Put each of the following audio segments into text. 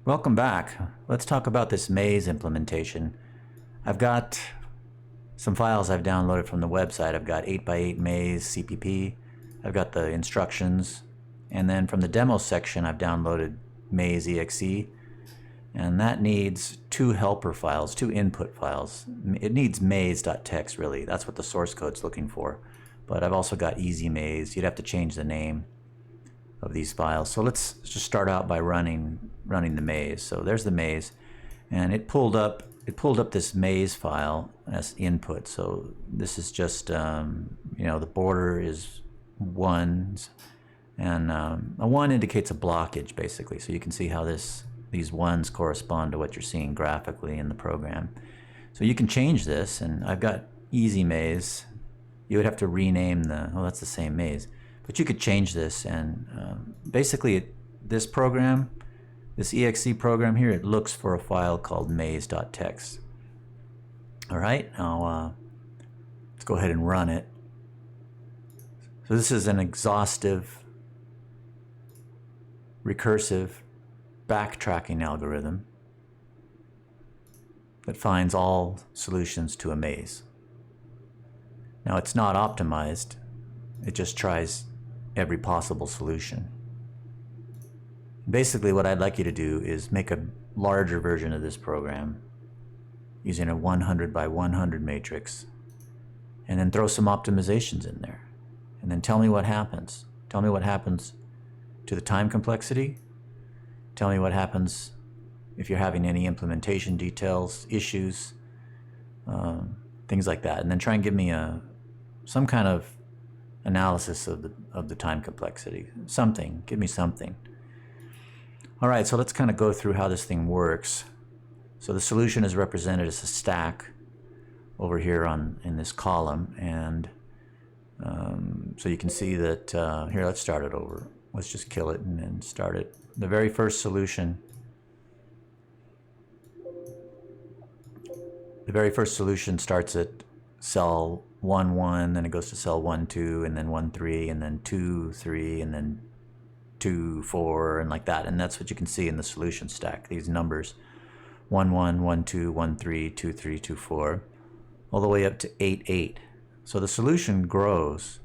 Welcome back. Let's talk about this maze implementation. I've got some files I've downloaded from the website. I've got 8x8 maze CPP. I've got the instructions. And then from the demo section, I've downloaded maze exe. And that needs two helper files, two input files. It needs maze.txt really. That's what the source code's looking for. But I've also got easy maze. You'd have to change the name of these files. So let's just start out by running the maze. So there's the maze, and it pulled up this maze file as input. So this is just the border is ones, and a one indicates a blockage basically. So you can see how these ones correspond to what you're seeing graphically in the program. So you can change this, and I've got easy maze. You would have to rename that's the same maze. But you could change this, and basically this program, this exe program here, it looks for a file called maze.txt. All right, now let's go ahead and run it. So this is an exhaustive, recursive backtracking algorithm that finds all solutions to a maze. Now it's not optimized. It just tries every possible solution. Basically what I'd like you to do is make a larger version of this program using a 100 by 100 matrix, and then throw some optimizations in there, and then tell me what happens. Tell me what happens to the time complexity. Tell me what happens if you're having any implementation details, issues, things like that, and then try and give me some kind of analysis of the time complexity. Something. Give me something. All right, so let's kind of go through how this thing works. So the solution is represented as a stack over here in this column, and so you can see that here, let's start it over. Let's just kill it and then start it. The very first solution starts at cell 1 1, then it goes to cell 1 2, and then 1 3, and then 2 3, and then 2 4, and like that. And that's what you can see in the solution stack, these numbers 1 1 1 2 1 3 2 3 2 4, all the way up to 8 8. So the solution grows,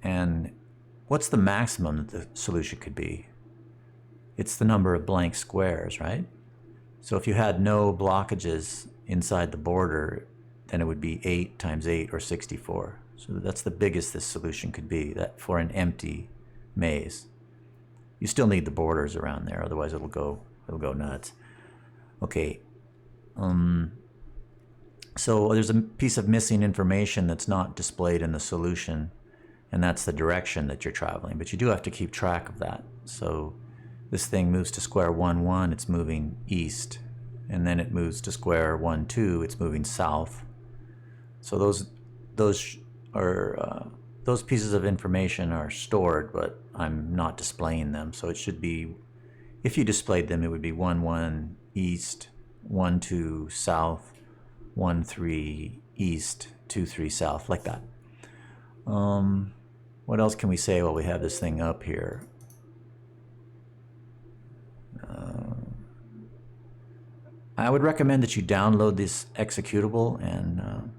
and what's the maximum that the solution could be? It's the number of blank squares, right? So if you had no blockages inside the border, then it would be 8 times 8, or 64. So that's the biggest this solution could be, that for an empty maze. You still need the borders around there, otherwise it'll go nuts. Okay. So there's a piece of missing information that's not displayed in the solution, and that's the direction that you're traveling. But you do have to keep track of that. So this thing moves to square 1 1, it's moving east. And then it moves to square 1 2, it's moving south. So those pieces of information are stored, but I'm not displaying them. So it should be, if you displayed them, it would be 1 1 east, 1 2 south, 1 3 east, 2 3 south, like that. What else can we say while we have this thing up here? I would recommend that you download this executable, and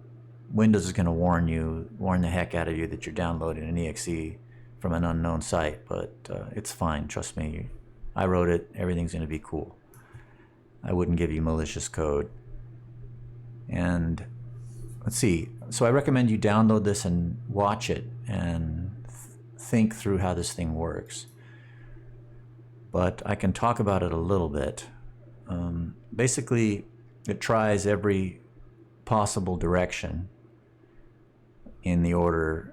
Windows is going to warn the heck out of you that you're downloading an exe from an unknown site, but it's fine, trust me. I wrote it, everything's going to be cool. I wouldn't give you malicious code. And let's see, so I recommend you download this and watch it and think through how this thing works. But I can talk about it a little bit. Basically, it tries every possible direction in the order,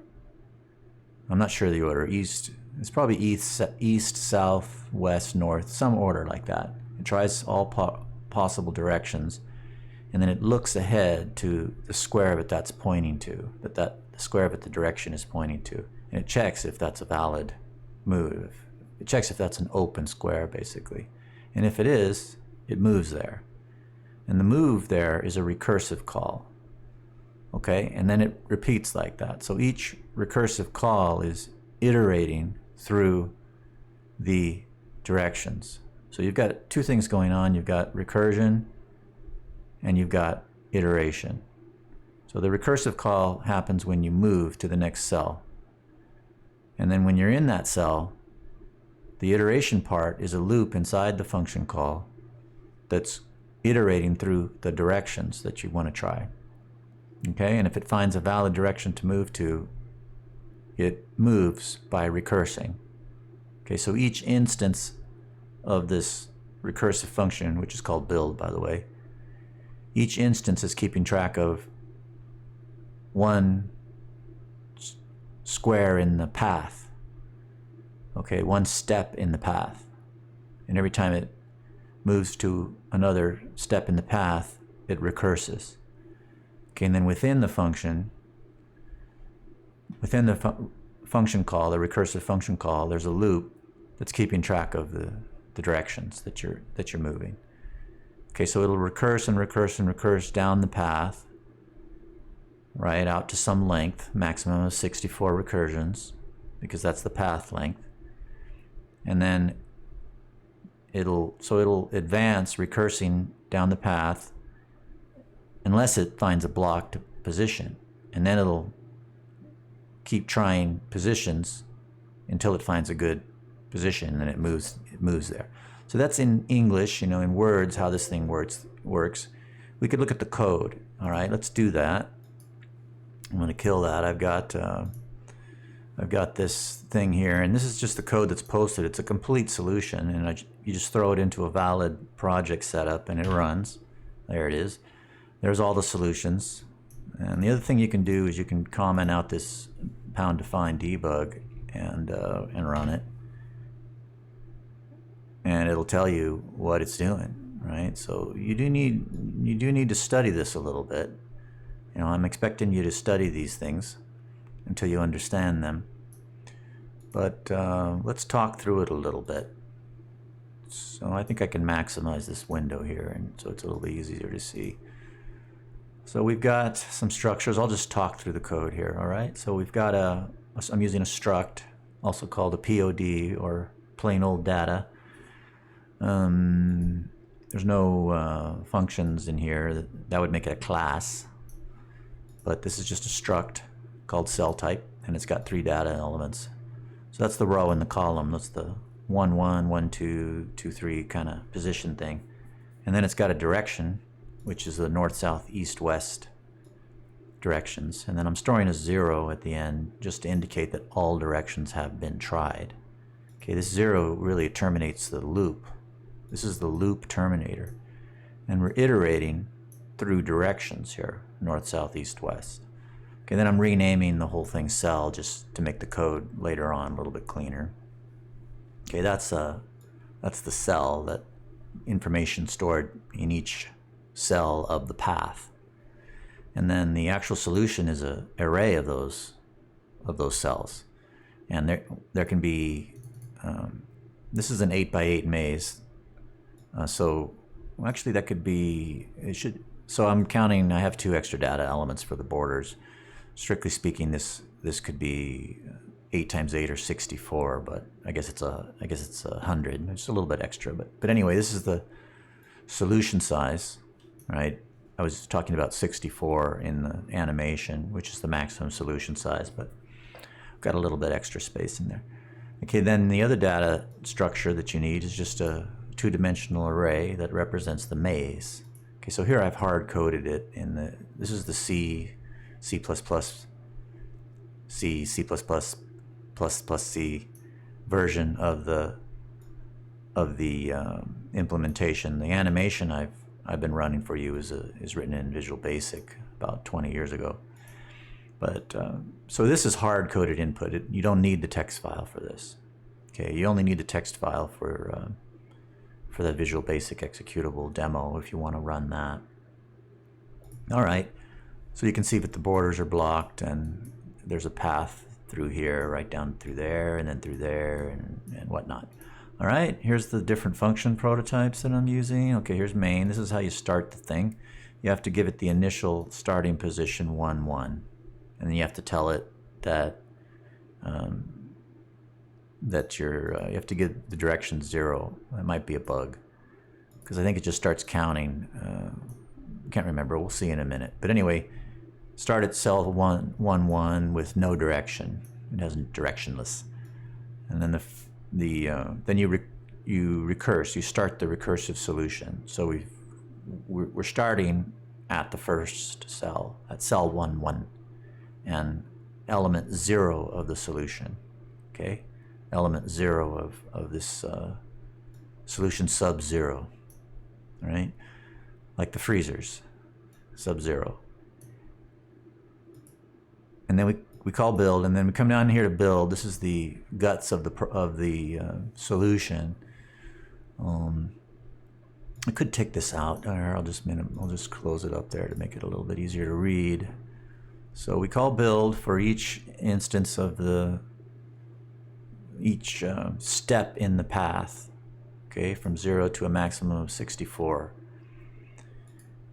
I'm not sure the order, east, it's probably east, south, west, north, some order like that. It tries all possible directions, and then it looks ahead to the square of it that's pointing to, the square of it the direction is pointing to, and it checks if that's a valid move. It checks if that's an open square, basically. And if it is, it moves there. And the move there is a recursive call. Okay, and then it repeats like that. So each recursive call is iterating through the directions. So you've got two things going on. You've got recursion and you've got iteration. So the recursive call happens when you move to the next cell. And then when you're in that cell, the iteration part is a loop inside the function call that's iterating through the directions that you want to try. Okay, and if it finds a valid direction to move to, it moves by recursing. Okay, so each instance of this recursive function, which is called build, by the way, each instance is keeping track of one square in the path. Okay, one step in the path. And every time it moves to another step in the path, it recurses. Okay, and then within the function, within the function call, the recursive function call, there's a loop that's keeping track of the directions that you're moving. Okay, so it'll recurse and recurse and recurse down the path, right, out to some length, maximum of 64 recursions, because that's the path length. And then it'll advance recursing down the path unless it finds a blocked position, and then it'll keep trying positions until it finds a good position, and it moves there. So that's in English, in words, how this thing works. We could look at the code. All right, let's do that. I'm going to kill that. I've got this thing here, and this is just the code that's posted. It's a complete solution, and you just throw it into a valid project setup, and it runs. There it is. There's all the solutions. And the other thing you can do is you can comment out this #define debug and run it, and it'll tell you what it's doing, right? So you do need to study this a little bit. I'm expecting you to study these things until you understand them. But let's talk through it a little bit. So I think I can maximize this window here, and so it's a little easier to see. So we've got some structures. I'll just talk through the code here, all right? So we've got I'm using a struct, also called a POD, or plain old data. There's no functions in here. That would make it a class. But this is just a struct called cell type, and it's got 3 data elements. So that's the row and the column. That's the 1, 1, 1, 2, 2, 3 kind of position thing. And then it's got a direction, which is the north, south, east, west directions. And then I'm storing a 0 at the end just to indicate that all directions have been tried. Okay, this 0 really terminates the loop. This is the loop terminator. And we're iterating through directions here, north, south, east, west. Okay, then I'm renaming the whole thing cell just to make the code later on a little bit cleaner. Okay, that's the cell, that information stored in each cell of the path. And then the actual solution is an array of those cells. And there can be, this is an 8x8 maze. So actually that could be, so I'm counting, I have 2 extra data elements for the borders. Strictly speaking, this could be 8 times 8 or 64, but I guess it's 100. It's a little bit extra, but anyway, this is the solution size, right? I was talking about 64 in the animation, which is the maximum solution size, but I've got a little bit extra space in there. Okay, then the other data structure that you need is just a 2-dimensional array that represents the maze. Okay, so here I've hard-coded it this is the C++, C++, C++++C version of the implementation. The animation I've been running for you is written in Visual Basic about 20 years ago. But so this is hard-coded input. You don't need the text file for this. Okay, you only need the text file for the Visual Basic executable demo if you want to run that. All right, so you can see that the borders are blocked, and there's a path through here, right down through there, and then through there, and whatnot. All right, here's the different function prototypes that I'm using. Okay, here's main. This is how you start the thing. You have to give it the initial starting position 1, 1. And then you have to tell it that that you have to give the direction 0. That might be a bug, because I think it just starts counting. Can't remember. We'll see in a minute. But anyway, start at cell 1, 1, 1 with no direction. It has directionless, and then then you recurse. You start the recursive solution. So we're starting at the first cell, at cell 1, 1, and element 0 of the solution. Okay, element 0 of this solution sub 0. All right, like the freezers, sub 0. And then we call build, and then we come down here to build. This is the guts of the solution. I could take this out. I'll just close it up there to make it a little bit easier to read. So we call build for each instance of each step in the path. Okay, from 0 to a maximum of 64.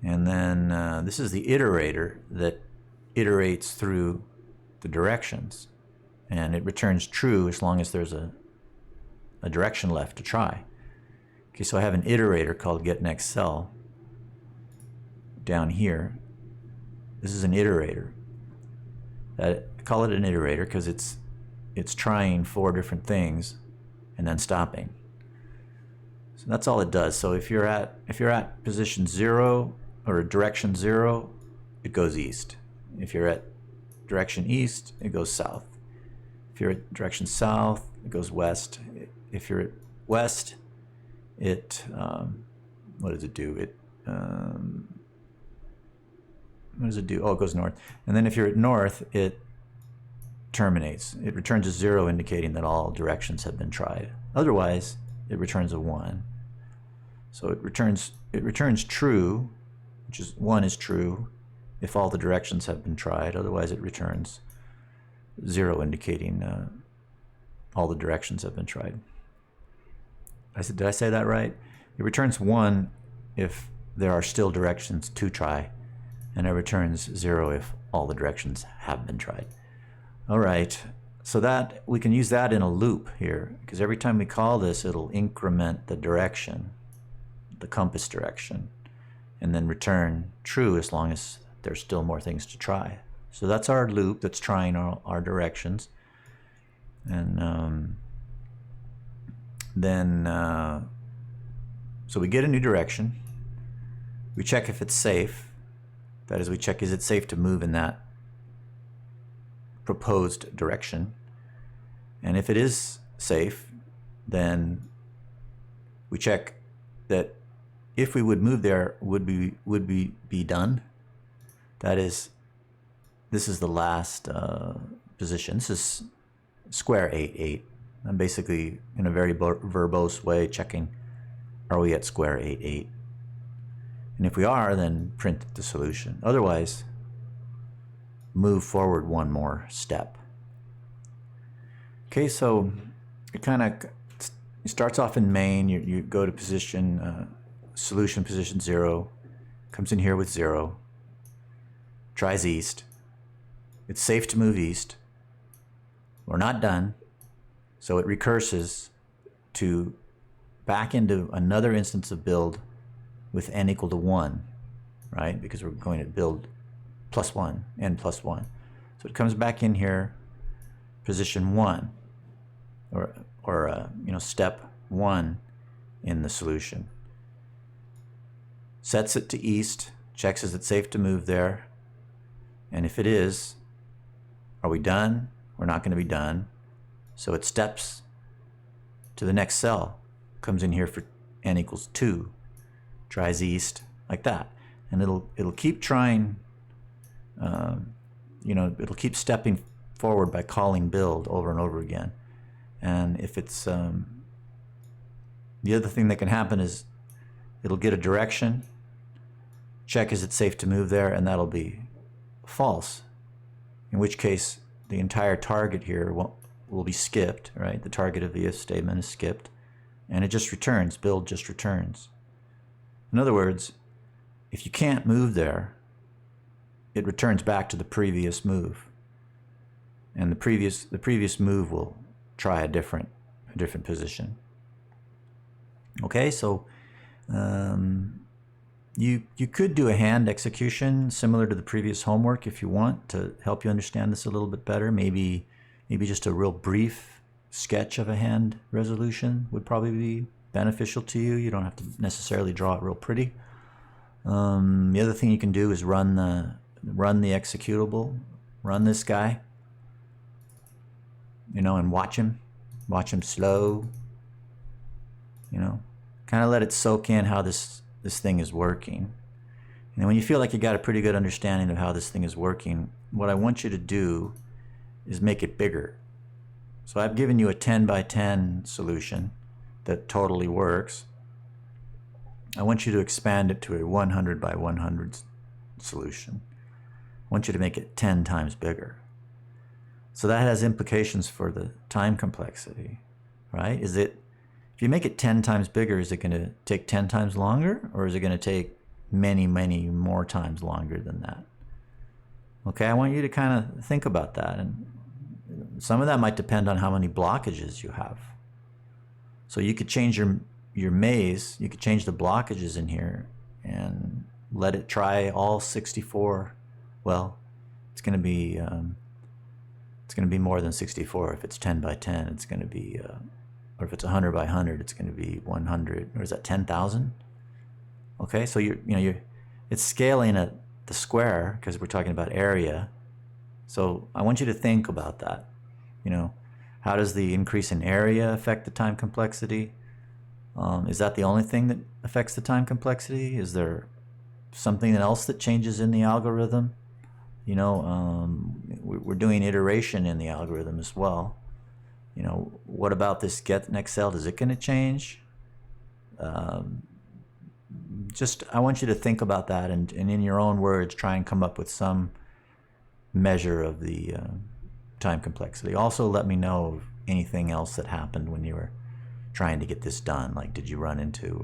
And then this is the iterator that iterates through the directions, and it returns true as long as there's a direction left to try. Okay, so I have an iterator called getNextCell down here. This is an iterator. I call it an iterator because it's trying 4 different things and then stopping. So that's all it does. So if you're at position 0 or direction 0, it goes east. If you're at direction east, it goes south. If you're at direction south, it goes west. If you're at west, it what does it do? What does it do? Oh, it goes north. And then if you're at north, it terminates. It returns a 0, indicating that all directions have been tried. Otherwise, it returns a 1. So it returns true, which is 1 is true if all the directions have been tried. Otherwise, it returns 0, indicating all the directions have been tried. Did I say that right? It returns 1 if there are still directions to try, and it returns 0 if all the directions have been tried. All right, so that we can use that in a loop here, because every time we call this, it'll increment the direction, the compass direction, and then return true as long as there's still more things to try. So that's our loop that's trying our directions. And so we get a new direction. We check if it's safe. That is, we check, is it safe to move in that proposed direction? And if it is safe, then we check that if we would move there, would we be done? That is, this is the last position. This is square 8, 8. I'm basically, in a very verbose way, checking, are we at square 8, 8? And if we are, then print the solution. Otherwise, move forward 1 more step. Okay, so it starts off in main. You go to position, solution position 0, comes in here with 0, tries east. It's safe to move east. We're not done. So it recurses to back into another instance of build with n equal to 1, right? Because we're going to build +1, n plus 1. So it comes back in here, position 1, or step 1 in the solution. Sets it to east, checks is it safe to move there, and if it is, are we done? We're not going to be done. So it steps to the next cell, comes in here for n equals 2, tries east, like that. And it'll keep trying, it'll keep stepping forward by calling build over and over again. And if it's, the other thing that can happen is it'll get a direction, check is it safe to move there, and that'll be false. In which case, the entire target here will be skipped, right? The target of the if statement is skipped, and it just returns, build just returns. In other words, if you can't move there, it returns back to the previous move. And the previous move will try a different position. Okay, so you could do a hand execution similar to the previous homework if you want to help you understand this a little bit better. Maybe just a real brief sketch of a hand resolution would probably be beneficial to you. You don't have to necessarily draw it real pretty. The other thing you can do is run the executable, run this guy, and watch him slow, kind of let it soak in how this thing is working. And when you feel like you got a pretty good understanding of how this thing is working, what I want you to do is make it bigger. So I've given you a 10 by 10 solution that totally works. I want you to expand it to a 100 by 100 solution. I want you to make it 10 times bigger. So that has implications for the time complexity, right? If you make it 10 times bigger, is it going to take 10 times longer, or is it going to take many, many more times longer than that? Okay, I want you to kind of think about that. And some of that might depend on how many blockages you have. So you could change your maze, you could change the blockages in here and let it try all 64. Well, it's going to be more than 64. If it's 10 by 10, it's going to be, or if it's 100 by 100, it's going to be 100. Or is that 10,000? Okay, so it's scaling at the square because we're talking about area. So I want you to think about that. How does the increase in area affect the time complexity? Is that the only thing that affects the time complexity? Is there something else that changes in the algorithm? We're doing iteration in the algorithm as well. What about this get next cell? Is it going to change? I want you to think about that and in your own words, try and come up with some measure of the time complexity. Also, let me know of anything else that happened when you were trying to get this done. Like, did you run into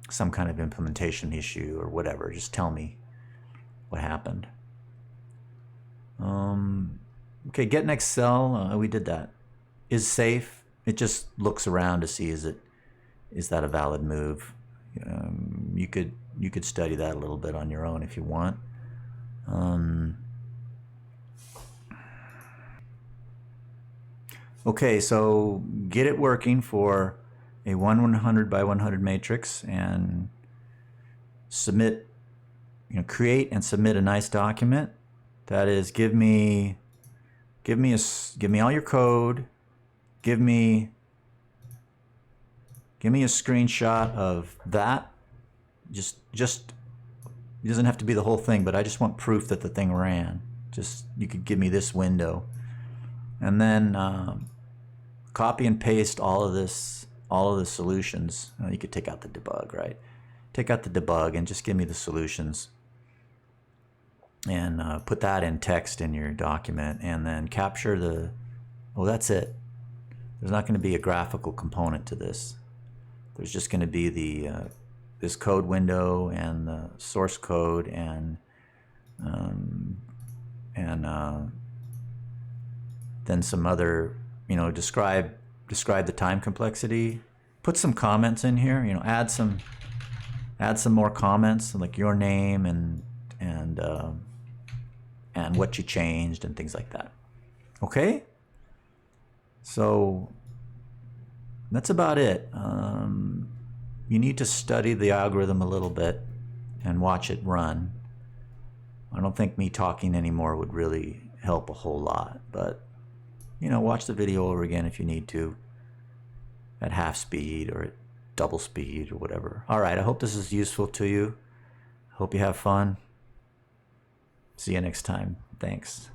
some kind of implementation issue or whatever? Just tell me what happened. Okay, get next cell. We did that. Is safe. It just looks around to see is that a valid move. You could study that a little bit on your own if you want. Okay, so get it working for a 100 by 100 matrix and submit, create and submit a nice document. That is, give me all your code. Give me a screenshot of that. Just it doesn't have to be the whole thing, but I just want proof that the thing ran. You could give me this window, and then copy and paste all of the solutions. You could take out the debug, right? Take out the debug and just give me the solutions, and put that in text in your document, and then capture that's it. There's not going to be a graphical component to this. There's just going to be this code window and the source code and then some other, describe the time complexity. Put some comments in here. Add some more comments like your name and what you changed and things like that. Okay. So that's about it. You need to study the algorithm a little bit and watch it run. I don't think me talking anymore would really help a whole lot, but watch the video over again if you need to, at half speed or at double speed or whatever. All right, I hope this is useful to you. Hope you have fun. See you next time. Thanks.